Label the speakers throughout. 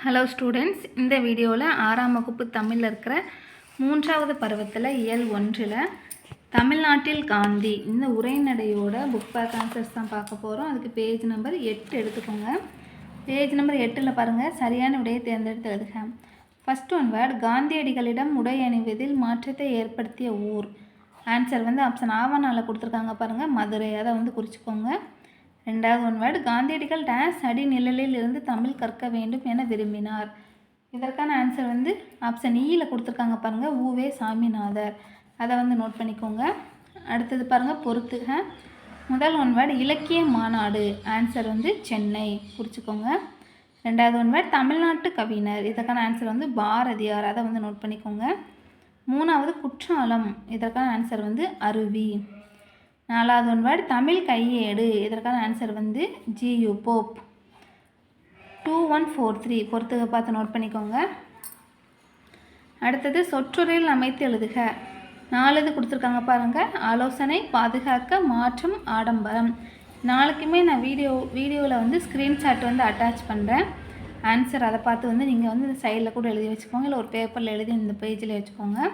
Speaker 1: Hello students, இந்த வீடியோவில் 6ஆம் வகுப்பு தமிழில் இருக்கிற 3வது பருவத்தில் இயல் 1ல் தமிழ்நாட்டில் காந்தி இந்த உரைநடையோட புக் பேக் ஆன்சர்ஸ் தான் பார்க்க போகிறோம். அதுக்கு பேஜ் நம்பர் 8 எடுத்துக்கோங்க. பேஜ் நம்பர் 8ல் பாருங்கள், சரியான விடையை தேர்ந்தெடுத்து எழுதுக. ஃபஸ்ட் ஒன் வேர்ட், காந்தியடிகளிடம் உடை அணிவதில் மாற்றத்தை ஏற்படுத்திய ஊர். ஆன்சர் ஆப்ஷன் ஆவணாவில் கொடுத்துருக்காங்க பாருங்கள், மதுரை. அதை குறிச்சிக்கோங்க. ரெண்டாவது ஒன் வேர்டு, காந்தியடிகள் டேஸ் அடி நிழலில் இருந்து தமிழ் கற்க வேண்டும் என விரும்பினார். இதற்கான ஆன்சர் ஆப்ஷன் ஈயில் கொடுத்துருக்காங்க பாருங்கள், ஊவே சாமிநாதர். அதை நோட் பண்ணிக்கோங்க. அடுத்தது பாருங்கள், பொறுத்துக. முதல் ஒன் வேர்டு, இலக்கிய மாநாடு. ஆன்சர் சென்னை, குறிச்சிக்கோங்க. ரெண்டாவது ஒன் வேர்டு, தமிழ்நாட்டு கவிஞர். இதற்கான ஆன்சர் பாரதியார். அதை நோட் பண்ணிக்கோங்க. மூணாவது குற்றாலம். இதற்கான ஆன்சர் அருவி. நாலாவது ஒன் வேர்டு, தமிழ் கையேடு. இதற்கான ஆன்சர் ஜியு போப். 2143 பொறுத்துக பார்த்து நோட் பண்ணிக்கோங்க. அடுத்தது சொற்றொடரில் அமைத்து எழுதுக. 4 இது கொடுத்துருக்காங்க பாருங்கள், ஆலோசனை, பாதுகாக்க, மாற்றம், ஆடம்பரம். நாளைக்குமே நான் வீடியோவில் ஸ்க்ரீன்ஷாட் அட்டாச் பண்ணுறேன். ஆன்சர் அதை பார்த்து நீங்கள் இந்த சைடில் கூட எழுதி வச்சுக்கோங்க, இல்லை ஒரு பேப்பரில் எழுதி இந்த பேஜில் வச்சுக்கோங்க.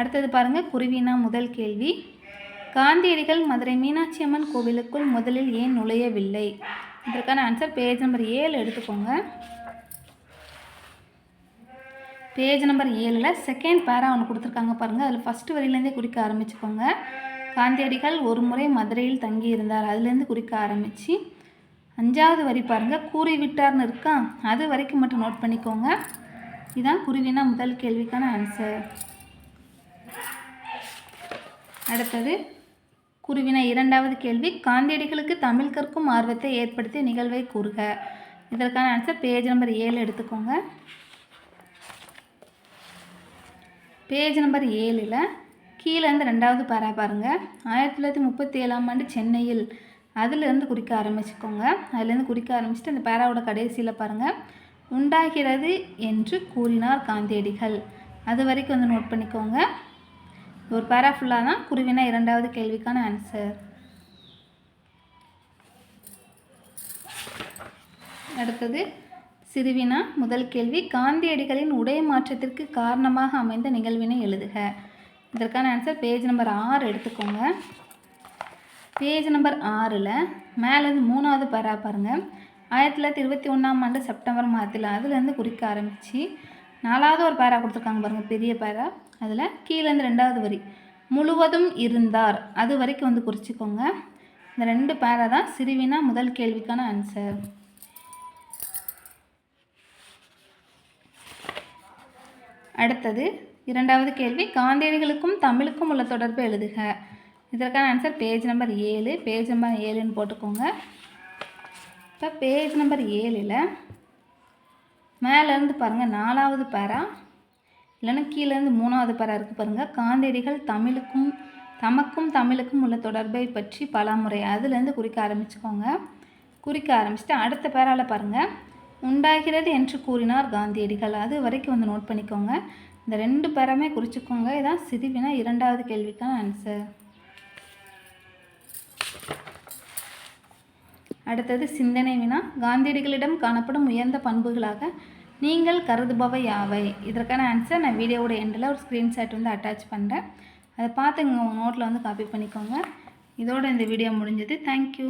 Speaker 1: அடுத்தது பாருங்கள், குருவினா முதல் கேள்வி. காந்தியடிகள் மதுரை மீனாட்சி அம்மன் கோவிலுக்குள் முதலில் ஏன் நுழையவில்லை? இதற்கான ஆன்சர் பேஜ் நம்பர் 7 எடுத்துக்கோங்க. பேஜ் நம்பர் 7ல் செகண்ட் பேரா ஒன்று கொடுத்துருக்காங்க பாருங்கள், அதில் ஃபஸ்ட்டு வரியிலேருந்தே குறிக்க ஆரம்பிச்சுக்கோங்க. காந்தியடிகள் ஒரு முறை மதுரையில் தங்கியிருந்தார், அதுலேருந்து குறிக்க ஆரம்பித்து 5வது வரி பாருங்கள், கூறிவிட்டார்னு இருக்கா, அது வரைக்கும் மட்டும் நோட் பண்ணிக்கோங்க. இதுதான் குருவினா முதல் கேள்விக்கான ஆன்சர். அடுத்தது குருவினா 2வது கேள்வி, காந்தியடிகளுக்கு தமிழ் கற்கும் ஆர்வத்தை ஏற்படுத்திய நிகழ்வை கூறுக. இதற்கான ஆன்சர் பேஜ் நம்பர் 7 எடுத்துக்கோங்க. பேஜ் நம்பர் 7ல் கீழேருந்து 2வது பேரா பாருங்கள், 1937ஆம் ஆண்டு சென்னையில், அதிலிருந்து குறிக்க ஆரம்பிச்சுக்கோங்க. அதுலேருந்து குறிக்க ஆரம்பிச்சுட்டு அந்த பேராவோட கடைசியில் பாருங்கள், உண்டாகிறது என்று கூறினார் காந்தியடிகள். அது வரைக்கும் நோட் பண்ணிக்கோங்க. ஒரு பேரா ஃபுல்லாக தான் குருவினா 2வது கேள்விக்கான ஆன்சர். அடுத்தது சிறுவினா முதல் கேள்வி, காந்தியடிகளின் உடை மாற்றத்திற்கு காரணமாக அமைந்த நிகழ்வினை எழுதுக. இதற்கான ஆன்சர் பேஜ் நம்பர் 6 எடுத்துக்கோங்க. பேஜ் நம்பர் 6ல் மேலே 3வது பேரா பாருங்கள், 1921ஆம் ஆண்டு செப்டம்பர் மாதத்தில், அதுலேருந்து குறிக்க ஆரம்பித்து 4வது ஒரு பேரா கொடுத்துருக்காங்க பாருங்கள், பெரிய பேரா. அதில் கீழேருந்து 2வது வரி, முழுவதும் இருந்தார், அது வரைக்கும் குறிச்சிக்கோங்க. இந்த 2 பேரா தான் சிறுவினா முதல் கேள்விக்கான ஆன்சர். அடுத்தது 2வது கேள்வி, காந்தியடிகளுக்கும் தமிழுக்கும் உள்ள தொடர்பை எழுதுக. இதற்கான answer page number 7. Page number 7ன்னு போட்டுக்கோங்க. இப்போ பேஜ் நம்பர் 7ல் மேலேருந்து பாருங்கள், 4வது பேரா இல்லைன்னா கீழேருந்து 3வது பேரா இருக்குது பாருங்கள், காந்தியடிகள் தமக்கும் தமிழுக்கும் உள்ள தொடர்பை பற்றி பலமுறை, அதுலேருந்து குறிக்க ஆரம்பிச்சுக்கோங்க. குறிக்க ஆரம்பிச்சுட்டு அடுத்த பேரால் பாருங்கள், உண்டாகிறது என்று கூறினார் காந்தியடிகள். அது வரைக்கும் நோட் பண்ணிக்கோங்க. இந்த 2 பேராமே குறிச்சிக்கோங்க. இதான் சிறுவினா 2வது கேள்விக்கான ஆன்சர். அடுத்தது சிந்தனை வினா, காந்தியடிகளிடம் காணப்படும் உயர்ந்த பண்புகளாக நீங்கள் கருதுபவை யாவை? இதற்கான ஆன்சர் நான் வீடியோவோட எண்டில் ஒரு ஸ்க்ரீன்ஷாட் அட்டாச் பண்ணுறேன். அதை பார்த்து உங்கள் நோட்டில் காப்பி பண்ணிக்கோங்க. இதோட இந்த வீடியோ முடிஞ்சது. தேங்க்யூ.